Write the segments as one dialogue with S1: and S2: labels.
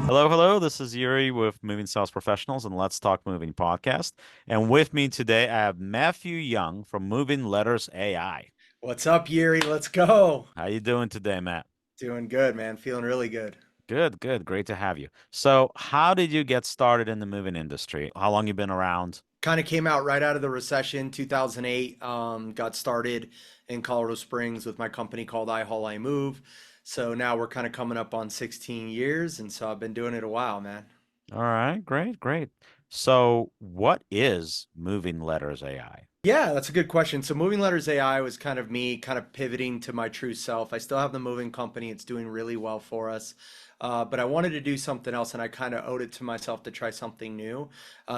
S1: Hello, hello. This is Yuri with Moving Sales Professionals and Let's Talk Moving podcast. And with me today, I have Matthew Young from Moving Letters AI.
S2: What's up, Yuri? Let's go.
S1: How you doing today, Matt?
S2: Doing good, man. Feeling really good.
S1: Good, good. Great to have you. So, how did you get started in the moving industry? How long you been around?
S2: Kind of came out right out of the recession, 2008. Got started in Colorado Springs with my company called I Haul I Move. So now we're kind of coming up on 16 years, and so I've been doing it a while, man.
S1: All right, great, great. So, what is Moving Letters AI?
S2: Yeah, that's a good question. So Moving Letters AI was kind of me kind of pivoting to my true self. I still have the moving company. It's doing really well for us. But I wanted to do something else and I kind of owed it to myself to try something new.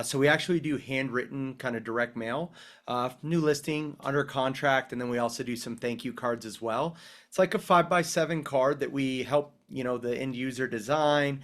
S2: So we actually do handwritten kind of direct mail, new listing under contract, and then we also do some thank you cards as well. It's like a 5x7 card that we help, the end user design.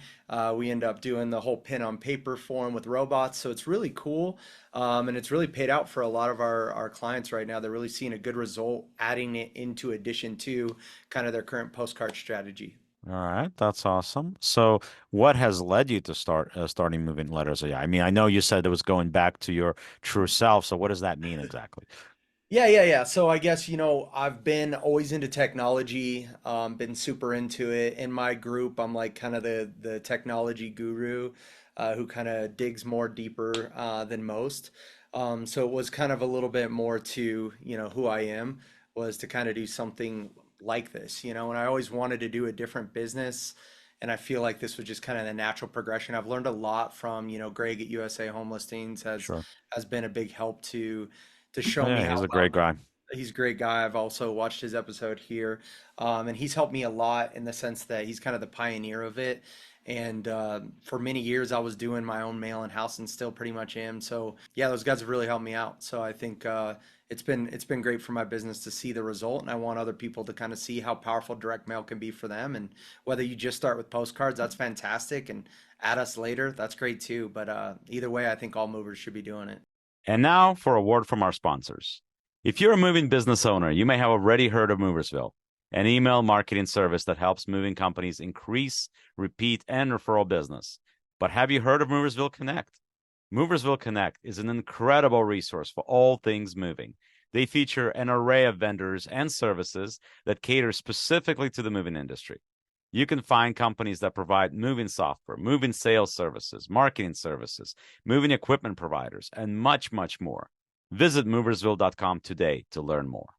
S2: We end up doing the whole pen on paper form with robots. So it's really cool. And it's really paid out for a lot of our clients right now. They're really seeing a good result adding it into addition to kind of their current postcard strategy.
S1: All right, that's awesome. So, what has led you to starting Moving Letters AI? I mean, I know you said it was going back to your true self. So, what does that mean exactly?
S2: Yeah. So I guess, I've been always into technology, been super into it. In my group, I'm like kind of the technology guru, who kind of digs more deeper than most. So it was kind of a little bit more to, who I am, was to kind of do something like this, and I always wanted to do a different business. And I feel like this was just kind of the natural progression. I've learned a lot from, Greg at USA Home Listings
S1: Sure.
S2: has been a big help to
S1: Oh,
S2: show me
S1: yeah,
S2: how
S1: he's a
S2: well
S1: great guy.
S2: he's a great guy. I've also watched his episode here, and he's helped me a lot in the sense that he's kind of the pioneer of it. And for many years, I was doing my own mail in house, and still pretty much am. So yeah, those guys have really helped me out. So I think it's been great for my business to see the result, and I want other people to kind of see how powerful direct mail can be for them. And whether you just start with postcards, that's fantastic, and add us later, that's great too. But either way, I think all movers should be doing it.
S1: And now for a word from our sponsors. If you're a moving business owner, you may have already heard of Moversville, an email marketing service that helps moving companies increase, repeat, and referral business. But have you heard of Moversville Connect? Moversville Connect is an incredible resource for all things moving. They feature an array of vendors and services that cater specifically to the moving industry. You can find companies that provide moving software, moving sales services, marketing services, moving equipment providers, and much, much more. Visit moversville.com today to learn more.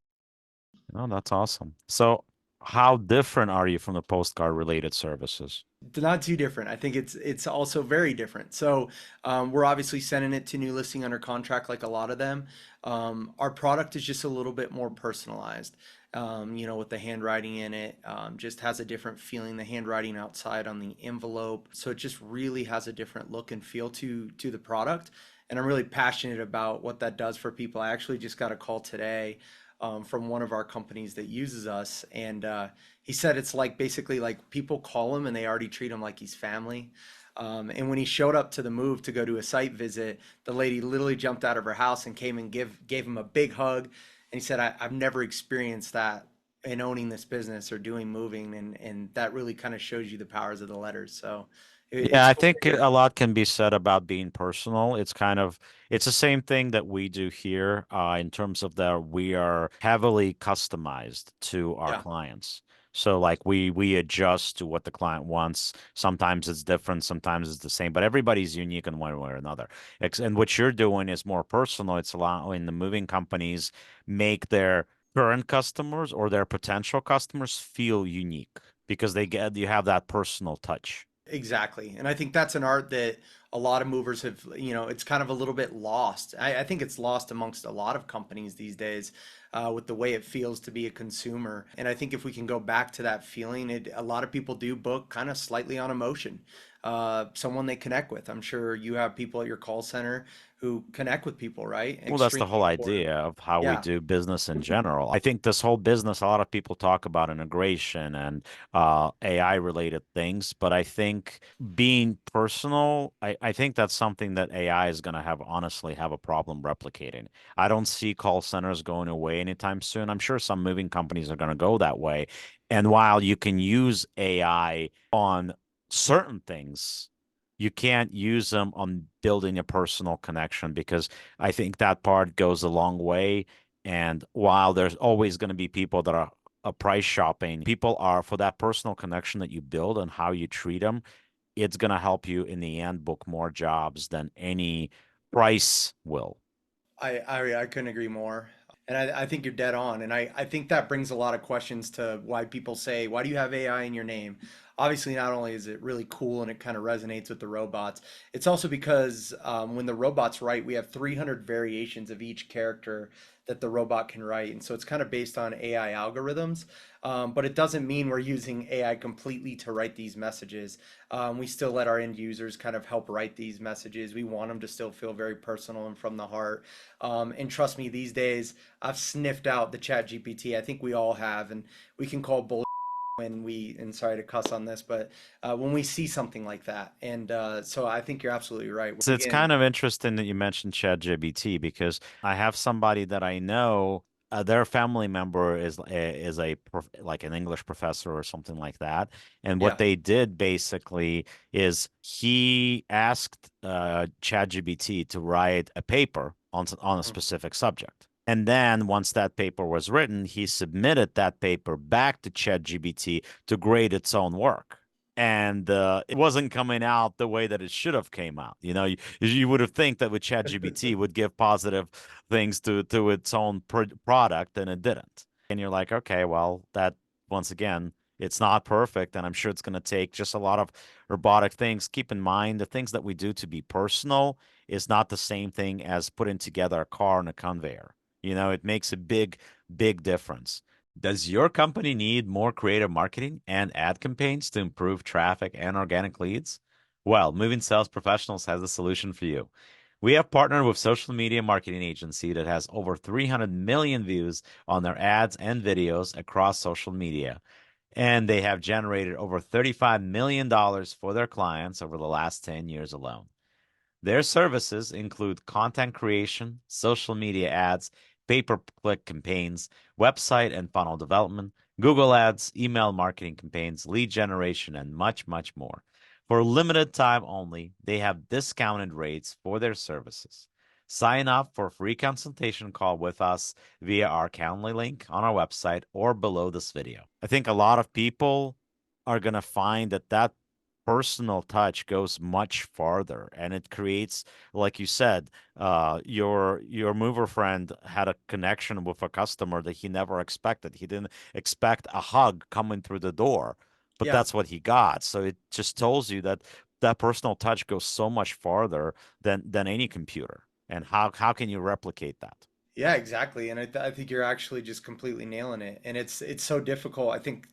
S1: Oh, that's awesome. So, how different are you from the postcard related services?
S2: Not too different. I think it's also very different. So we're obviously sending it to new listing under contract like a lot of them. Our product is just a little bit more personalized. With the handwriting in it, just has a different feeling. The handwriting outside on the envelope, so it just really has a different look and feel to the product. And I'm really passionate about what that does for people. I actually just got a call today from one of our companies that uses us, and he said it's like basically like people call him and they already treat him like he's family. And when he showed up to the move to go to a site visit, the lady literally jumped out of her house and came and gave him a big hug. And he said, I've never experienced that in owning this business or doing moving, and that really kind of shows you the powers of the letters. So
S1: Yeah,
S2: it's
S1: I
S2: cool to
S1: think
S2: hear.
S1: a lot can be said about being personal. It's the same thing that we do here, in terms of that we are heavily customized to our
S2: Yeah.
S1: clients. So like we adjust to what the client wants. Sometimes it's different, sometimes it's the same, but everybody's unique in one way or another. And what you're doing is more personal. It's allowing the moving companies make their current customers or their potential customers feel unique because you have that personal touch.
S2: Exactly. And I think that's an art that a lot of movers have, it's kind of a little bit lost. I think it's lost amongst a lot of companies these days, with the way it feels to be a consumer. And I think if we can go back to that feeling, a lot of people do book kind of slightly on emotion. Someone they connect with. I'm sure you have people at your call center who connect with people, right?
S1: Well, that's the
S2: Extremely
S1: whole
S2: important.
S1: idea of how we
S2: Yeah.
S1: do business in general. I think this whole business, a lot of people talk about integration and AI related things, but I think being personal, I think that's something that AI is going to honestly have a problem replicating. I don't see call centers going away anytime soon. I'm sure some moving companies are going to go that way. And while you can use AI on certain things, you can't use them on building a personal connection because I think that part goes a long way. And while there's always going to be people that are price shopping, people are for that personal connection that you build and how you treat them, it's going to help you in the end book more jobs than any price will.
S2: I couldn't agree more. And I think you're dead on. And I think that brings a lot of questions to why people say, why do you have AI in your name? Obviously, not only is it really cool and it kind of resonates with the robots, it's also because when the robots write, we have 300 variations of each character that the robot can write. And so it's kind of based on AI algorithms. But it doesn't mean we're using AI completely to write these messages. We still let our end users kind of help write these messages. We want them to still feel very personal and from the heart. And trust me, these days I've sniffed out the Chat GPT. I think we all have, and we can call bull when we, and sorry to cuss on this, but when we see something like that. And so I think you're absolutely right.
S1: So it's
S2: Again,
S1: kind of interesting that you mentioned ChatGPT because I have somebody that I know, their family member is a like an English professor or something like that, and what
S2: yeah.
S1: they did basically is he asked ChatGPT to write a paper on a
S2: Mm.
S1: specific subject. And then once that paper was written, he submitted that paper back to ChatGPT to grade its own work, and it wasn't coming out the way that it should have came out. You would have think that with ChatGPT would give positive things to its own product, and it didn't. And you're like, okay, well, that once again, it's not perfect, and I'm sure it's going to take just a lot of robotic things. Keep in mind the things that we do to be personal is not the same thing as putting together a car on a conveyor. It makes a big, big difference. Does your company need more creative marketing and ad campaigns to improve traffic and organic leads? Well, Moving Sales Professionals has a solution for you. We have partnered with social media marketing agency that has over 300 million views on their ads and videos across social media, and they have generated over $35 million for their clients over the last 10 years alone. Their services include content creation, social media ads, pay-per-click campaigns, website and funnel development, Google Ads, email marketing campaigns, lead generation, and much, much more. For limited time only, they have discounted rates for their services. Sign up for a free consultation call with us via our Calendly link on our website or below this video. I think a lot of people are going to find that personal touch goes much farther, and it creates, like you said, your mover friend had a connection with a customer that he never expected. He didn't expect a hug coming through the door, but
S2: Yeah.
S1: that's what he got. So it just tells you that that personal touch goes so much farther than any computer. And how can you replicate that?
S2: Yeah, exactly. And I think you're actually just completely nailing it. And it's so difficult. I think,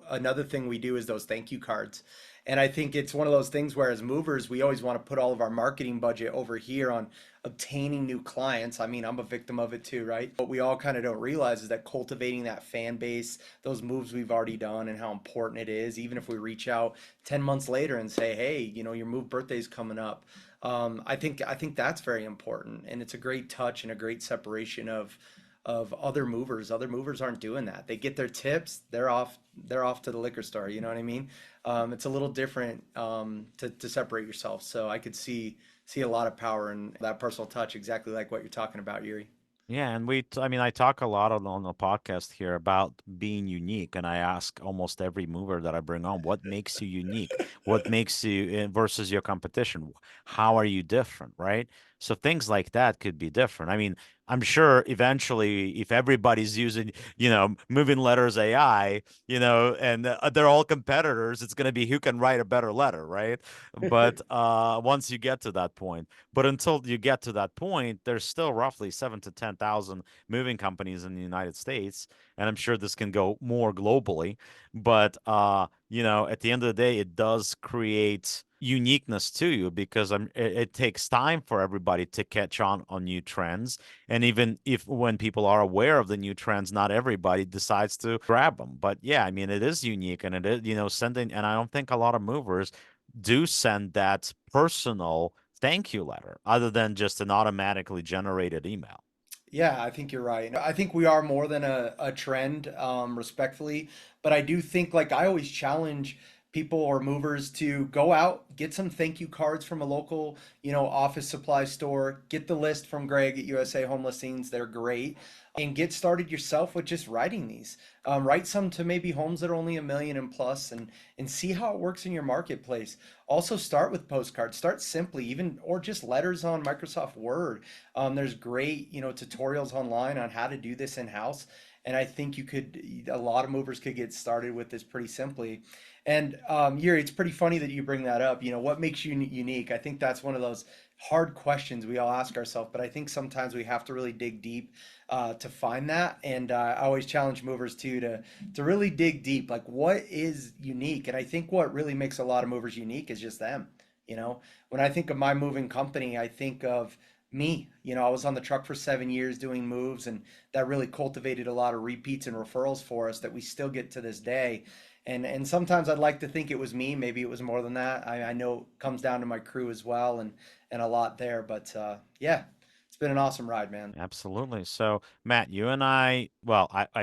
S2: another thing we do is those thank you cards. And I think it's one of those things where as movers, we always want to put all of our marketing budget over here on obtaining new clients. I mean, I'm a victim of it too, right? What we all kind of don't realize is that cultivating that fan base, those moves we've already done and how important it is, even if we reach out 10 months later and say, hey, your move birthday's coming up. I think that's very important, and it's a great touch and a great separation of other movers. Other movers aren't doing that. They get their tips, they're off. They're off to the liquor store. You know what I mean? It's a little different to separate yourself. So I could see a lot of power in that personal touch, exactly like what you're talking about, Yuri.
S1: Yeah, and I mean, I talk a lot on the podcast here about being unique, and I ask almost every mover that I bring on, what makes you unique? What makes you versus your competition? How are you different, right? So things like that could be different. I mean, I'm sure eventually, if everybody's using, moving letters AI, and they're all competitors, it's going to be who can write a better letter, right? But once you get to that point. But until you get to that point, there's still roughly 7 to 10,000 moving companies in the United States, and I'm sure this can go more globally. But at the end of the day, it does create uniqueness to you because it takes time for everybody to catch on new trends. And even if when people are aware of the new trends, not everybody decides to grab them. But yeah, I mean, it is unique, and it is, sending, and I don't think a lot of movers do send that personal thank you letter other than just an automatically generated email.
S2: Yeah, I think you're right. I think we are more than a trend, respectfully, but I do think like I always challenge people or movers to go out, get some thank you cards from a local, office supply store, get the list from Greg at USA Home Listings. They're great. And get started yourself with just writing these. Write some to maybe homes that are only a million and plus, and see how it works in your marketplace. Also start with postcards. Start simply, even or just letters on Microsoft Word. There's great, tutorials online on how to do this in house. And I think a lot of movers could get started with this pretty simply. And Yuri, it's pretty funny that you bring that up. What makes you unique? I think that's one of those hard questions we all ask ourselves, but I think sometimes we have to really dig deep to find that. And I always challenge movers too to really dig deep. Like, what is unique? And I think what really makes a lot of movers unique is just them. When I think of my moving company, I think of me. I was on the truck for 7 years doing moves, and that really cultivated a lot of repeats and referrals for us that we still get to this day. And sometimes I'd like to think it was me. Maybe it was more than that. I know it comes down to my crew as well, and a lot there. But yeah, it's been an awesome ride, man.
S1: Absolutely. So, Matt, you and I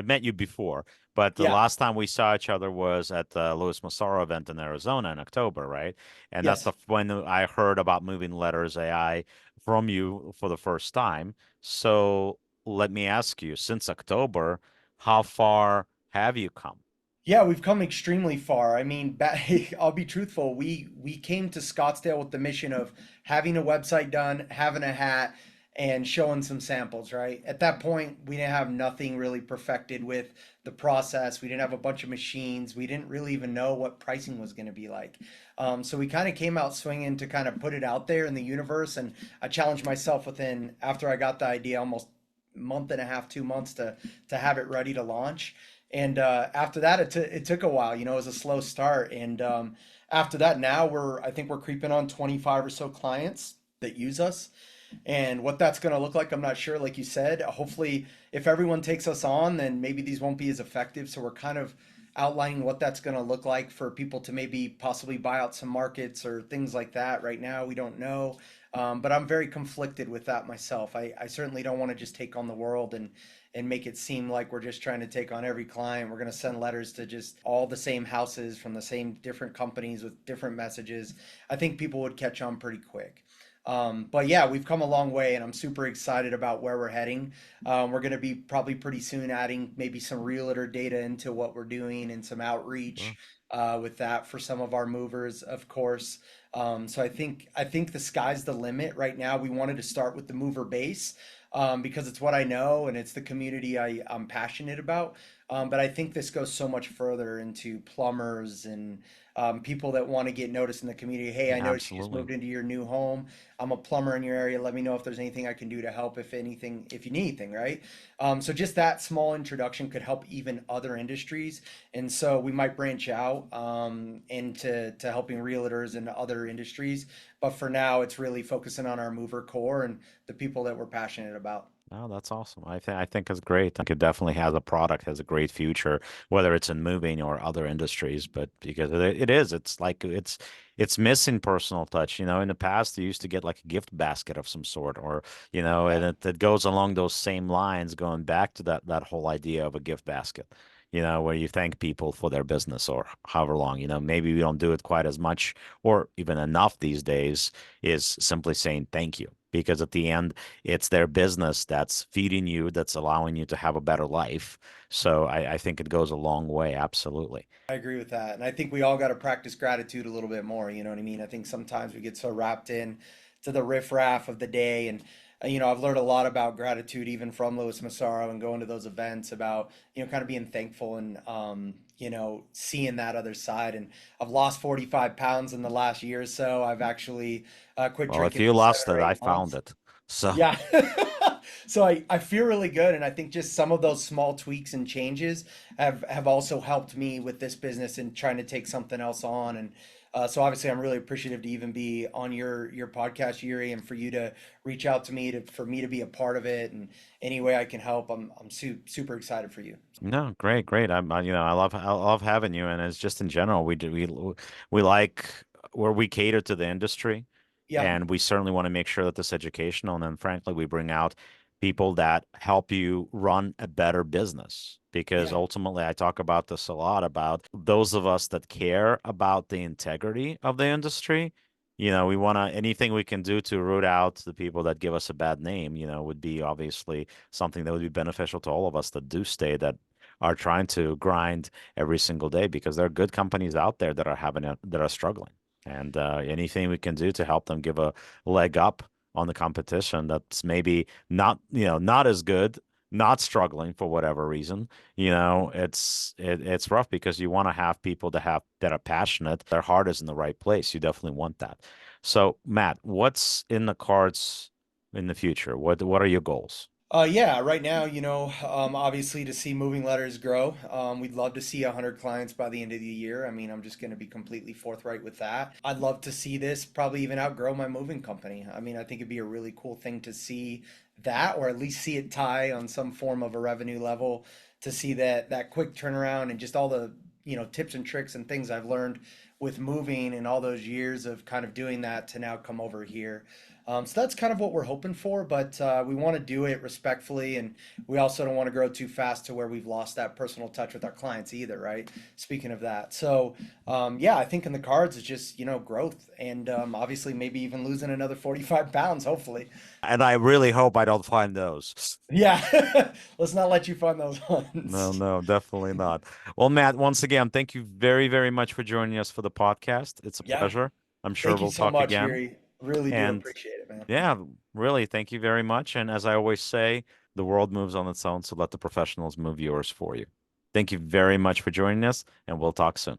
S1: met you before, but the
S2: Yeah.
S1: last time we saw each other was at the Louis Massaro event in Arizona in October, right? And that's
S2: Yes.
S1: when I heard about Moving Letters AI from you for the first time. So, let me ask you, since October, how far have you come?
S2: Yeah, we've come extremely far. I mean, I'll be truthful. We came to Scottsdale with the mission of having a website done, having a hat, and showing some samples, right? At that point, we didn't have nothing really perfected with the process. We didn't have a bunch of machines. We didn't really even know what pricing was going to be like. So we kind of came out swinging to kind of put it out there in the universe. And I challenged myself after I got the idea, almost month and a half, 2 months to have it ready to launch. And after that, it took a while. It was a slow start. And after that, now I think we're creeping on 25 or so clients that use us. And what that's going to look like, I'm not sure. Like you said, hopefully, if everyone takes us on, then maybe these won't be as effective. So we're kind of outlining what that's going to look like for people to maybe possibly buy out some markets or things like that. Right now, we don't know. But I'm very conflicted with that myself. I certainly don't want to just take on the world and make it seem like we're just trying to take on every client. We're going to send letters to just all the same houses from the same different companies with different messages. I think people would catch on pretty quick. But yeah, we've come a long way, and I'm super excited about where we're heading. We're going to be probably pretty soon adding maybe some realtor data into what we're doing and some outreach
S1: Sure.
S2: with that for some of our movers, of course. So I think the sky's the limit right now. We wanted to start with the mover base because it's what I know and it's the community I'm passionate about. But I think this goes so much further into plumbers and people that want to get noticed in the community. Hey, I noticed you just
S1: Absolutely.
S2: moved into your new home. I'm a plumber in your area. Let me know if there's anything I can do to help, if you need anything, right? So just that small introduction could help even other industries. And so we might branch out into to helping realtors and other industries. But for now, it's really focusing on our mover core and the people that we're passionate about.
S1: Oh, that's awesome. I think it's great. I think it definitely has a product, has a great future, whether it's in moving or other industries. But because it's like it's missing personal touch. In the past, you used to get like a gift basket of some sort, or and
S2: Yeah,
S1: it goes along those same lines, going back to that whole idea of a gift basket. Where you thank people for their business or however long. Maybe we don't do it quite as much or even enough these days. Is simply saying thank you because at the end it's their business that's feeding you, that's allowing you to have a better life. So I think it goes a long way. Absolutely.
S2: I agree with that. And I think we all got to practice gratitude a little bit more. You know what I mean? I think sometimes we get so wrapped in to the riffraff of the day. And, I've learned a lot about gratitude even from Louis Massaro and going to those events about, kind of being thankful and, seeing that other side. And I've lost 45 pounds in the last year or so. I've actually quit
S1: Well, if
S2: drinking
S1: you
S2: for seven
S1: lost
S2: or
S1: it, I
S2: eight
S1: found
S2: months.
S1: it. So
S2: Yeah. So I feel really good, and I think just some of those small tweaks and changes have also helped me with this business and trying to take something else on. And so obviously I'm really appreciative to even be on your podcast, Yuri, and for you to reach out to me for me to be a part of it and any way I can help. I'm super excited for you.
S1: no, great, great. I love having you, and it's just in general we like where we cater to the industry,
S2: Yeah.
S1: and we certainly want to make sure that this educational, and then frankly we bring out people that help you run a better business. Because
S2: Yeah.
S1: ultimately, I talk about this a lot about those of us that care about the integrity of the industry. We want to, anything we can do to root out the people that give us a bad name, would be obviously something that would be beneficial to all of us that do stay, that are trying to grind every single day, because there are good companies out there that are that are struggling. And anything we can do to help them give a leg up on the competition that's maybe not as good, not struggling for whatever reason. It's rough, because you want to have people that are passionate, their heart is in the right place. You definitely want that. So, Matt, what's in the cards in the future? What are your goals?
S2: Yeah, right now, obviously to see moving letters grow, we'd love to see 100 clients by the end of the year. I mean, I'm just going to be completely forthright with that. I'd love to see this probably even outgrow my moving company. I mean, I think it'd be a really cool thing to see that, or at least see it tie on some form of a revenue level, to see that quick turnaround and just all the, tips and tricks and things I've learned with moving and all those years of kind of doing that to now come over here. So that's kind of what we're hoping for, but we want to do it respectfully, and we also don't want to grow too fast to where we've lost that personal touch with our clients either, right? Speaking of that, so yeah, I think in the cards is just growth, and obviously maybe even losing another 45 pounds, hopefully.
S1: And I really hope I don't find those.
S2: Yeah, let's not let you find those
S1: No,
S2: ones.
S1: no, definitely not. Well, Matt, once again, thank you very, very much for joining us for the podcast. It's a
S2: Yeah,
S1: pleasure. I'm sure
S2: thank you
S1: we'll
S2: so
S1: talk
S2: much,
S1: again.
S2: Yuri. Really do
S1: And
S2: appreciate it, man.
S1: yeah, really, thank you very much. And as I always say, the world moves on its own, so let the professionals move yours for you. Thank you very much for joining us, and we'll talk soon.